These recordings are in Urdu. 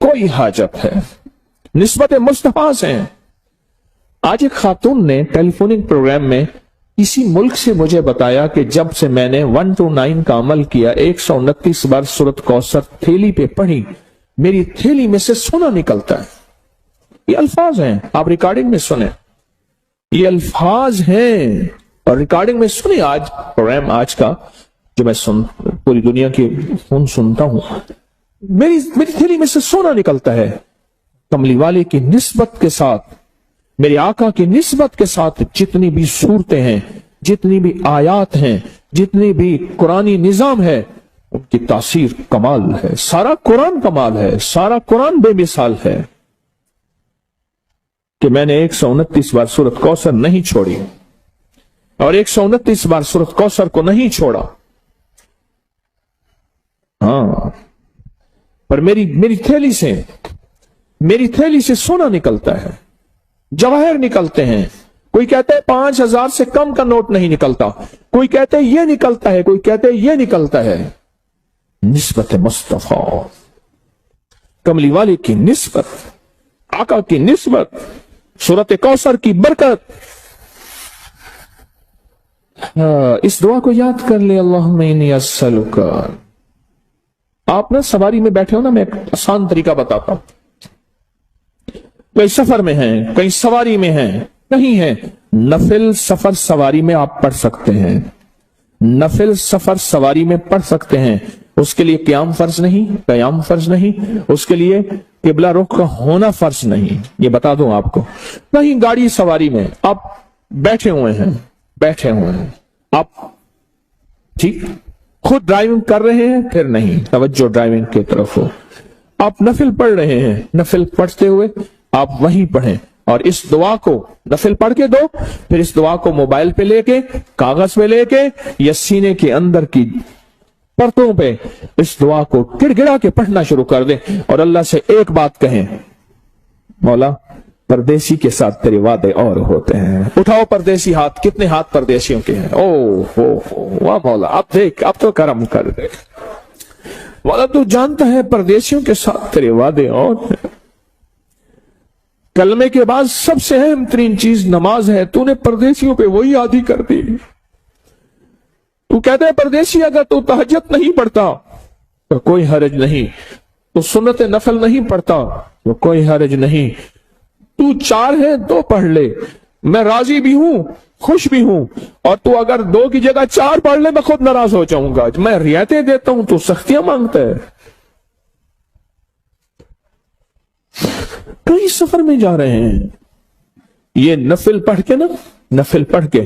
کوئی حاجت ہے، نسبت مصطفیٰ سے ہیں۔ آج ایک خاتون نے ٹیلی فونک پروگرام میں کسی ملک سے مجھے بتایا کہ جب سے میں نے 1 to 9 کا عمل کیا، 129 بار سورۃ کوثر تھیلی پہ پڑھی، میری تھیلی میں سے سونا نکلتا ہے۔ یہ الفاظ ہیں، آپ ریکارڈنگ میں سنیں، یہ الفاظ ہیں اور ریکارڈنگ میں سنیں۔ آج پروگرام آج کا جو میں پوری دنیا کی فون سنتا ہوں، میری تھیلی میں سے سونا نکلتا ہے۔ کملی والے کی نسبت کے ساتھ، میرے آقا کی نسبت کے ساتھ جتنی بھی صورتیں ہیں، جتنی بھی آیات ہیں، جتنی بھی قرآنی نظام ہے، ان کی تاثیر کمال ہے۔ سارا قرآن کمال ہے، سارا قرآن بے مثال ہے کہ میں نے 129 بار سورۃ کوثر نہیں چھوڑی اور 129 بار سورۃ کوثر کو نہیں چھوڑا۔ ہاں، پر میری تھیلی سے سونا نکلتا ہے، جواہر نکلتے ہیں۔ کوئی کہتا ہے 5000 سے کم کا نوٹ نہیں نکلتا، کوئی کہتا ہے یہ نکلتا ہے، کوئی کہتا ہے یہ نکلتا ہے۔ نسبت مصطفیٰ، کملی والے کی نسبت، آقا کی نسبت، سورۃ کوثر کی برکت۔ اس دعا کو یاد کر لے، اللہم انی اسألک۔ آپ نا سواری میں بیٹھے ہو نا، میں ایک آسان طریقہ بتاتا ہوں۔ کئی سفر میں ہیں، کئی سواری میں ہیں، کہیں ہیں، نفل سفر سواری میں آپ پڑھ سکتے ہیں، نفل سفر سواری میں پڑھ سکتے ہیں۔ اس کے لیے قیام فرض نہیں، اس کے لیے قبلہ رخ کا ہونا فرض نہیں، یہ بتا دوں آپ کو۔ کہیں گاڑی سواری میں آپ بیٹھے ہوئے ہیں آپ ٹھیک خود ڈرائیونگ کر رہے ہیں، پھر نہیں، توجہ ڈرائیونگ کی طرف ہو۔ آپ نفل پڑھ رہے ہیں، نفل پڑھتے ہوئے آپ وہیں پڑھیں، اور اس دعا کو نفل پڑھ کے دو، پھر اس دعا کو موبائل پہ لے کے، کاغذ پہ لے کے، یا سینے کے اندر کی پرتوں پہ اس دعا کو گڑ گڑا کے پڑھنا شروع کر دیں، اور اللہ سے ایک بات کہیں، مولا پردیسی کے ساتھ تیرے وعدے اور ہوتے ہیں۔ اٹھاؤ پردیسی ہاتھ، کتنے ہاتھ پردیسیوں کے ہیں؟ واہ مولا، اب دیکھ، اب تو کرم کر دے مولا، تو جانتا ہے پردیسیوں کے ساتھ تیرے وعدے اور ہیں۔ کلمے کے بعد سب سے اہم ترین چیز نماز ہے، تو نے پردیسیوں پہ وہی عادی کر دی۔ تو کہتا ہے پردیسی اگر تو تہجد نہیں پڑھتا تو کوئی حرج نہیں، تو سنت نفل نہیں پڑھتا تو کوئی حرج نہیں، تو 4 ہے 2 پڑھ لے، میں راضی بھی ہوں، خوش بھی ہوں، اور تو اگر 2 کی جگہ 4 پڑھ لے میں خود ناراض ہو جاؤں گا، میں رعایتیں دیتا ہوں تو سختیاں مانگتا ہے۔ کئی سفر میں جا رہے ہیں، یہ نفل پڑھ کے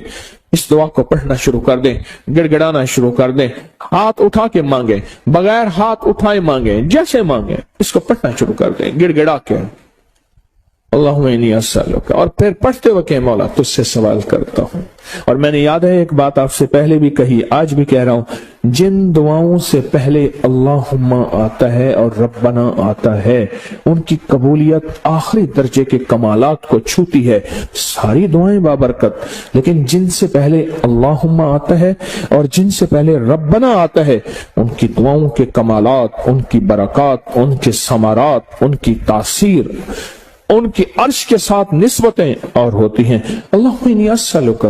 اس دعا کو پڑھنا شروع کر دیں، گڑ گڑانا شروع کر دیں، ہاتھ اٹھا کے مانگیں، بغیر ہاتھ اٹھائے مانگیں، جیسے مانگیں، اس کو پڑھنا شروع کر دیں گڑ گڑا کے، اللہم انی اسألک، اور پھر پڑھتے وقت مولا تجھ سے سوال کرتا ہوں۔ اور میں نے یاد ہے ایک بات آپ سے پہلے بھی کہی، آج بھی کہہ رہا ہوں، جن دعاؤں سے پہلے اللہم آتا ہے اور ربنا آتا ہے، ان کی قبولیت آخری درجے کے کمالات کو چھوتی ہے۔ ساری دعائیں بابرکت، لیکن جن سے پہلے اللہم آتا ہے اور جن سے پہلے ربنا آتا ہے، ان کی دعاؤں کے کمالات، ان کی برکات، ان کے ثمرات، ان کی تاثیر، ان کی عرش کے ساتھ نسبتیں اور ہوتی ہیں۔ اللہم انی اسألک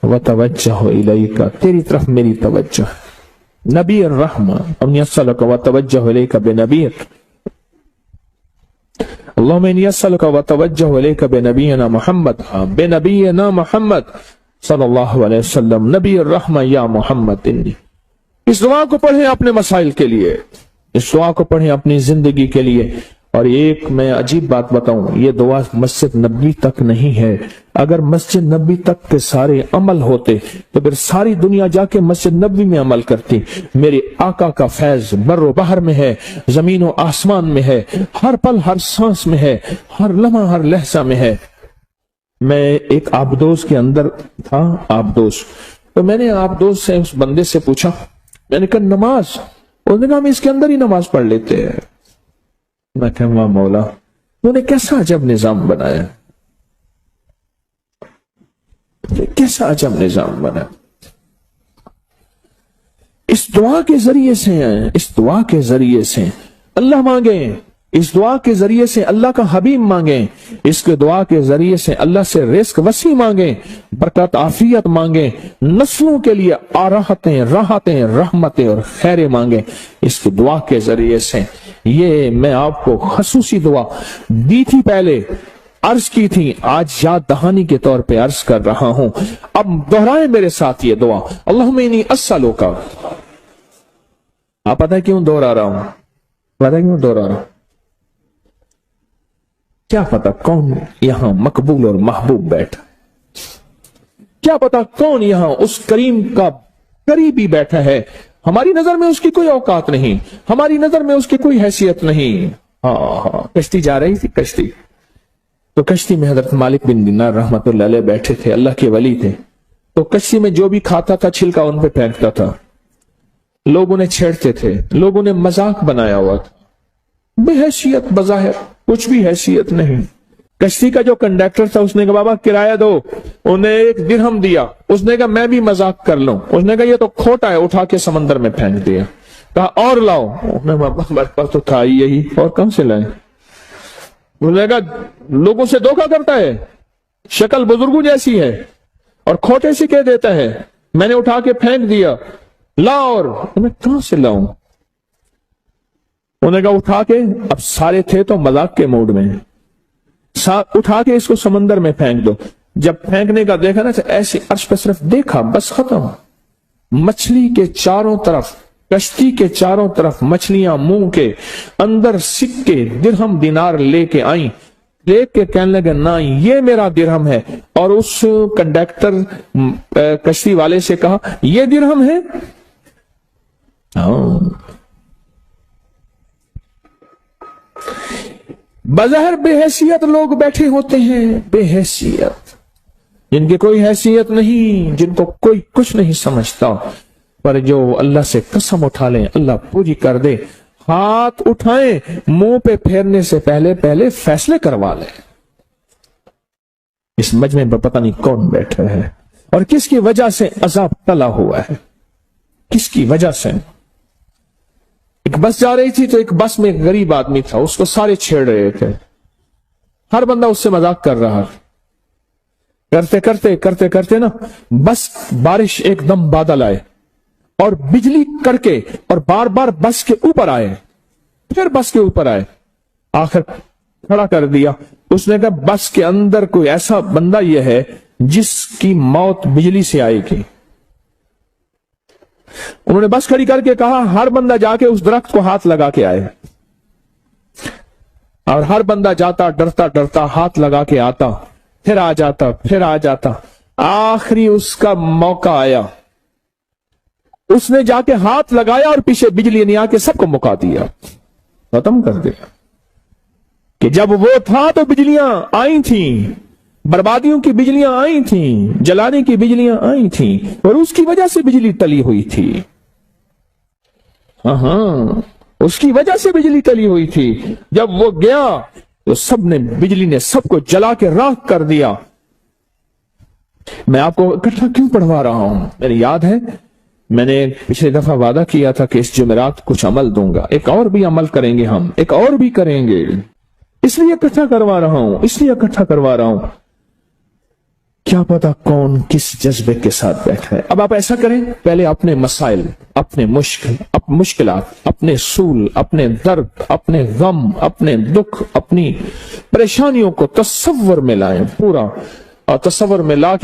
وتوجہ الیک، تیری طرف میری توجہ ہے، نبی الرحمہ، انی اسألک وتوجہ الیک بنبیک، اللہم انی اسألک وتوجہ الیک بنبینا محمد، بنبینا محمد صلی اللہ علیہ وسلم، نبی الرحمہ یا محمد انی۔ اس دعا کو پڑھیں اپنے مسائل کے لیے، اس دعا کو پڑھیں اپنی زندگی کے لیے۔ اور ایک میں عجیب بات بتاؤں، یہ دعا مسجد نبوی تک نہیں ہے۔ اگر مسجد نبوی تک کے سارے عمل ہوتے تو پھر ساری دنیا جا کے مسجد نبوی میں عمل کرتی۔ میرے آقا کا فیض بر و بحر میں ہے، زمین و آسمان میں ہے، ہر پل ہر سانس میں ہے، ہر لمحہ ہر لہجہ میں ہے۔ میں ایک آبدوز کے اندر تھا، آبدوز، تو میں نے آبدوز سے اس بندے سے پوچھا، میں نے کہا نماز، انہوں نے کہا ہم اس کے اندر ہی نماز پڑھ لیتے ہیں۔ میں کہا واہ مولا، انہوں نے کیسا عجب نظام بنایا، کیسا عجب نظام بنا۔ اس دعا کے ذریعے سے اللہ مانگیں، اس دعا کے ذریعے سے اللہ کا حبیب مانگیں، اس کے دعا کے ذریعے سے اللہ سے رزق وسیع مانگیں، برکت عافیت مانگیں، نسلوں کے لیے راحتیں رحمتیں اور خیریں مانگیں اس کی دعا کے ذریعے سے۔ یہ میں آپ کو خصوصی دعا دی تھی، پہلے عرض کی تھی، آج یاد دہانی کے طور پہ عرض کر رہا ہوں، اب دہرائیں میرے ساتھ یہ دعا، اللہم انی اسألک۔ آپ پتہ ہے کیوں دوہرا رہا ہوں؟ پتہ ہے کیوں دوہرا رہا ہوں؟ کیا پتا کون یہاں مقبول اور محبوب بیٹھا، کیا پتا کون یہاں اس کریم کا قریبی بیٹھا ہے، ہماری نظر میں اس کی کوئی اوقات نہیں، ہماری نظر میں اس کی کوئی حیثیت نہیں۔ کشتی جا رہی تھی، کشتی تو کشتی میں حضرت مالک بن دینار رحمت اللہ علیہ بیٹھے تھے، اللہ کے ولی تھے، تو کشتی میں جو بھی کھاتا تھا چھلکا ان پہ پھینکتا تھا، لوگوں نے چھیڑتے تھے، لوگوں نے مذاق بنایا ہوا تھا، بے حیثیت، بظاہر کچھ بھی حیثیت نہیں۔ کشتی کا جو کنڈکٹر تھا اس نے کہا بابا کرایہ دو، انہیں 1 درہم دیا، اس نے کہا میں بھی مذاق کر لوں، اس نے کہا یہ تو کھوٹا ہے، اٹھا کے سمندر میں پھینک دیا، کہا اور لاؤ، ہمارے پاس تو تھا ہی یہی، اور کہاں سے لائیں؟ اس نے کہا لوگوں سے دھوکہ کرتا ہے، شکل بزرگوں جیسی ہے اور کھوٹے سے کہہ دیتا ہے، میں نے اٹھا کے پھینک دیا، لاؤ، اور میں کہاں سے لاؤں؟ انہوں نے کہا اٹھا کے، اب سارے تھے تو مذاق کے موڈ میں، اٹھا کے اس کو سمندر میں پھینک دو۔ جب پھینکنے کا دیکھا نا ایسے عرش پہ صرف دیکھا، بس ختم۔ مچھلی کے چاروں طرف، کشتی کے چاروں طرف مچھلیاں منہ کے اندر سکے درہم دینار لے کے آئیں، دیکھ کے کہنے لگے نہ یہ میرا درہم ہے، اور اس کنڈکٹر کشتی والے سے کہا یہ درہم ہے؟ بظاہر بے حیثیت لوگ بیٹھے ہوتے ہیں، بے حیثیت، جن کی کوئی حیثیت نہیں، جن کو کوئی کچھ نہیں سمجھتا، پر جو اللہ سے قسم اٹھا لیں اللہ پوری کر دے، ہاتھ اٹھائیں منہ پہ پھیرنے سے پہلے فیصلے کروا لیں۔ اس مجمع میں پتہ نہیں کون بیٹھا ہے اور کس کی وجہ سے عذاب ٹلا ہوا ہے، کس کی وجہ سے۔ ایک بس جا رہی تھی تو ایک بس میں ایک غریب آدمی تھا، اس کو سارے چھیڑ رہے تھے، ہر بندہ اس سے مذاق کر رہا، کرتے کرتے نا بس بارش ایک دم بادل آئے اور بجلی کڑکے اور بار بار بس کے اوپر آئے، پھر بس کے اوپر آئے، آخر کھڑا کر دیا۔ اس نے کہا بس کے اندر کوئی ایسا بندہ یہ ہے جس کی موت بجلی سے آئے گی۔ انہوں نے بس کھڑی کر کے کہا ہر بندہ جا کے اس درخت کو ہاتھ لگا کے آئے، اور ہر بندہ جاتا ڈرتا ہاتھ لگا کے آتا، پھر آ جاتا، آخری اس کا موقع آیا، اس نے جا کے ہاتھ لگایا اور پیچھے بجلی نے آ کے سب کو مکا دیا، ختم کر دیا۔ کہ جب وہ تھا تو بجلیاں آئی تھیں، بربادیوں کی بجلیاں آئی تھیں، جلانے کی بجلیاں آئی تھیں، اور اس کی وجہ سے بجلی تلی ہوئی تھی۔ ہاں اس کی وجہ سے بجلی تلی ہوئی تھی۔ جب وہ گیا تو بجلی نے سب کو جلا کے راکھ کر دیا۔ میں آپ کو اکٹھا کیوں پڑھوا رہا ہوں؟ میری یاد ہے میں نے پچھلی دفعہ وعدہ کیا تھا کہ اس جمعرات کچھ عمل دوں گا، ایک اور بھی عمل کریں گے، ہم ایک اور بھی کریں گے، اس لیے اکٹھا کروا رہا ہوں، کیا پتا کون کس جذبے کے ساتھ بیٹھا ہے۔ اب آپ ایسا کریں، پہلے اپنے مسائل، اپنے مشکلات، اپنے اصول، اپنے درد، اپنے غم، اپنے دکھ، اپنی پریشانیوں کو تصور میں لائیں، پورا، اور تصور میں لا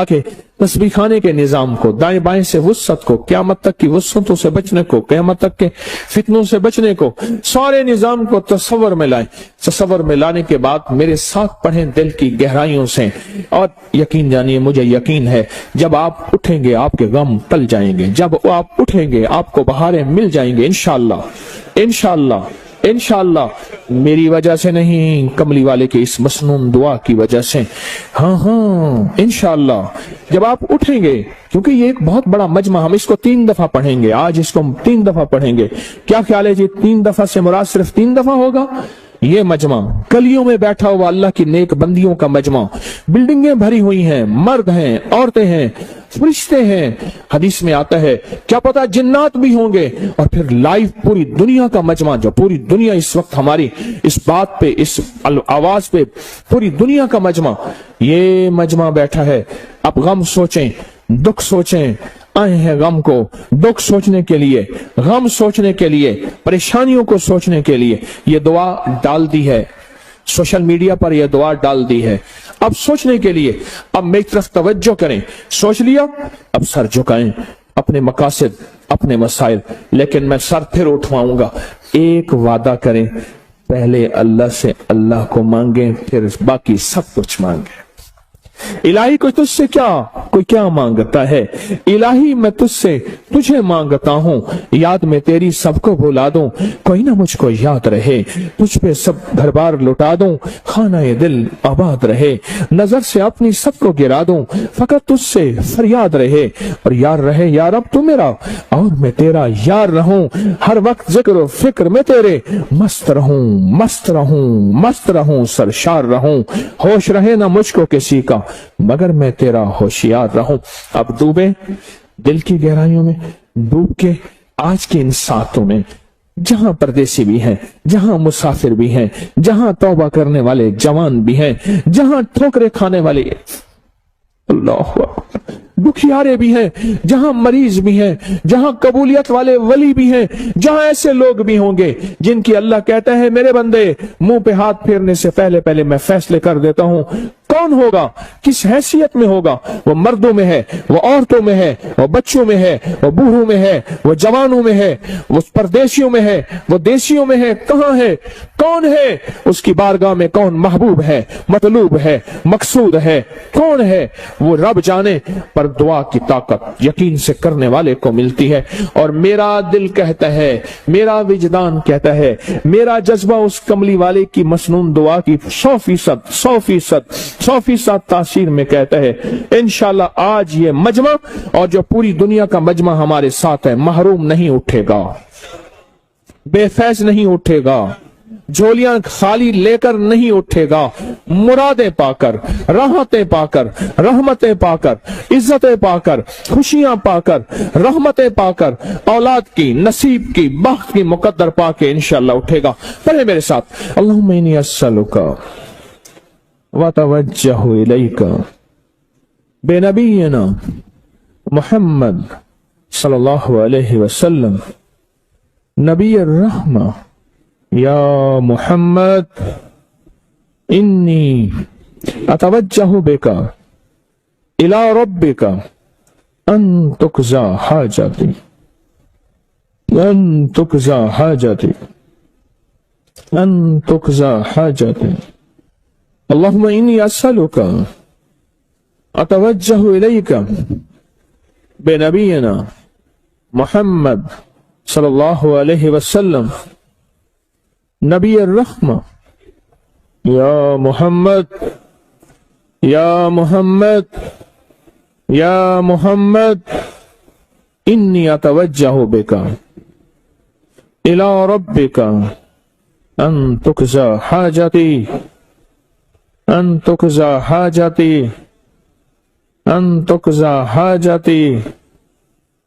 کے تسبیح خانے کے نظام کو، دائیں بائیں سے وسعت کو، قیامت تک کی وسعتوں سے بچنے کو، قیامت تک کے فتنوں سے بچنے کو، سارے نظام کو تصور میں لائیں۔ تصور میں لانے کے بعد میرے ساتھ پڑھیں دل کی گہرائیوں سے، اور یقین جانیے مجھے یقین ہے جب آپ اٹھیں گے آپ کے غم ٹل جائیں گے، جب آپ اٹھیں گے آپ کو بہاریں مل جائیں گے، انشاءاللہ میری وجہ سے نہیں، کملی والے کے اس مسنون دعا کی وجہ سے۔ ہاں انشاءاللہ جب آپ اٹھیں گے، کیونکہ یہ ایک بہت بڑا مجمع، ہم اس کو 3 دفعہ پڑھیں گے، آج اس کو 3 دفعہ پڑھیں گے۔ کیا خیال ہے جی 3 دفعہ سے مراد صرف 3 دفعہ ہوگا؟ یہ مجمع گلیوں میں بیٹھا ہوا اللہ کی نیک بندیوں کا مجمع، بلڈنگیں بھری ہوئی ہیں، مرد ہیں، عورتیں ہیں، فرشتے ہیں، حدیث میں آتا ہے کیا پتا جنات بھی ہوں گے، اور پھر لائیو پوری دنیا کا مجمع، جو پوری دنیا اس وقت ہماری اس بات پہ، اس آواز پہ، پوری دنیا کا مجمع، یہ مجمع بیٹھا ہے۔ اب غم سوچیں، دکھ سوچیں، آئے ہیں غم کو، دکھ سوچنے کے لیے، غم سوچنے کے لیے، پریشانیوں کو سوچنے کے لیے یہ دعا ڈال دی ہے، سوشل میڈیا پر یہ دعا ڈال دی ہے۔ اب سوچنے کے لیے، اب میری طرف توجہ کریں، سوچ لیا، اب سر جھکائیں، اپنے مقاصد، اپنے مسائل، لیکن میں سر پھر اٹھواؤں گا، ایک وعدہ کریں، پہلے اللہ سے اللہ کو مانگیں، پھر باقی سب کچھ مانگیں۔ الہی کوئی تجھ سے کوئی کیا مانگتا ہے، الہی میں تجھ سے تجھے مانگتا ہوں، یاد میں تیری سب کو بھلا دوں، کوئی نہ مجھ کو یاد رہے، تجھ پہ سب گھر بار لٹا دوں، خانہ دل آباد رہے، نظر سے اپنی سب کو گرا دوں، فقط تجھ سے فریاد رہے، اور یار رہے یا رب تو میرا، اور میں تیرا یار رہوں، ہر وقت ذکر و فکر میں تیرے مست رہوں، مست رہوں، مست رہوں، سرشار رہوں، ہوش رہے نہ مجھ کو کسی کا مگر میں تیرا ہوشیار رہوں۔ اب ڈوبے دل کی گہرائیوں میں، ڈوب کے آج کی ان ساتوں میں، جہاں پردیسی بھی ہیں، جہاں مسافر بھی ہیں، جہاں توبہ کرنے والے جوان بھی ہیں، جہاں ٹھوکرے کھانے والے اللہ دکھیارے بھی ہیں، جہاں مریض بھی ہیں، جہاں قبولیت والے ولی بھی ہیں، جہاں ایسے لوگ بھی ہوں گے جن کی اللہ کہتا ہے میرے بندے منہ پہ ہاتھ پھیرنے سے پہلے میں فیصلے کر دیتا ہوں۔ کون ہوگا، کس حیثیت میں ہوگا، وہ مردوں میں ہے، وہ عورتوں میں ہے، وہ بچوں میں ہے، وہ بوڑھوں میں ہے، وہ جوانوں میں ہے، وہ پردیسیوں میں ہے، وہ دیسیوں میں ہے، کہاں ہے، کون ہے اس کی بارگاہ میں، کون محبوب ہے، مطلوب ہے، مقصود ہے، کون ہے وہ رب جانے، پر دعا کی طاقت یقین سے کرنے والے کو ملتی ہے۔ اور میرا دل کہتا ہے، میرا وجدان کہتا ہے، میرا جذبہ اس کملی والے کی مسنون دعا کی 100% تاثیر میں کہتا ہے انشاءاللہ آج یہ مجمع اور جو پوری دنیا کا مجمع ہمارے ساتھ ہے محروم نہیں اٹھے گا، بے فیض نہیں اٹھے گا، جھولیاں خالی لے کر نہیں اٹھے گا، مرادیں پا کر، راحتیں پا کر، رحمتیں پا کر، عزتیں پا کر، خوشیاں پا کر، رحمتیں پا کر، اولاد کی، نصیب کی، بخت کی مقدر پا کے انشاءاللہ اٹھے گا۔ پڑھیں میرے ساتھ، اللہم انی اسألک وتوجہ الیک بنبینا محمد صلی اللہ علیہ وسلم نبی الرحمہ یا محمد انی اتوجہ بک الی ربک ان تقضی حاجتی، ان تقضی حاجتی، ان تقضی حاجتی، اللہم انی اسألک اتوجہ الیک بنبینا محمد صلی اللہ علیہ وسلم نبی الرحمہ یا محمد، یا محمد، یا محمد انی اتوجہ بک الی ربک ان تقضی حاجتی، ان تقضی حاجتی، ان تقضی حاجتی،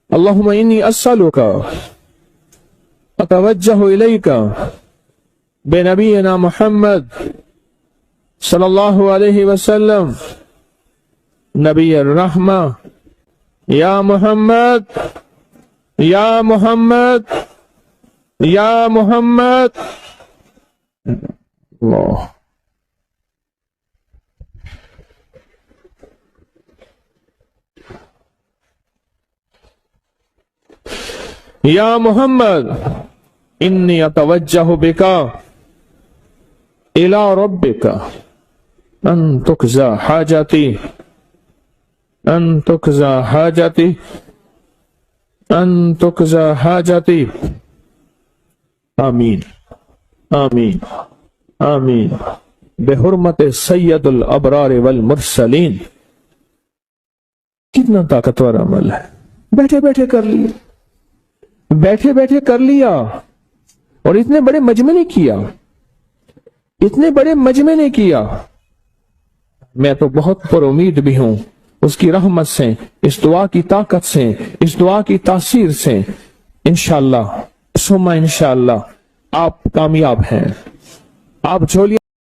اللہم انی اسألک اتوجہ الیک بنبینا محمد صلی اللہ علیہ وسلم نبی الرحمہ یا محمد، یا محمد، یا محمد اللہ یا محمد انی اتوجہ بک الی ربک ان تقضی حاجتی، ان تقضی حاجتی، ان تقضی حاجتی، آمین آمین آمین بحرمت سید الابرار والمرسلین۔ کتنا طاقتور عمل ہے، بیٹھے بیٹھے کر لیا، بیٹھے بیٹھے کر لیا، اور اتنے بڑے مجمع نے کیا، اتنے بڑے مجمع نے کیا۔ میں تو بہت پر امید بھی ہوں اس کی رحمت سے، اس دعا کی طاقت سے، اس دعا کی تاثیر سے انشاءاللہ ثم انشاءاللہ آپ کامیاب ہیں. آپ جھولیاں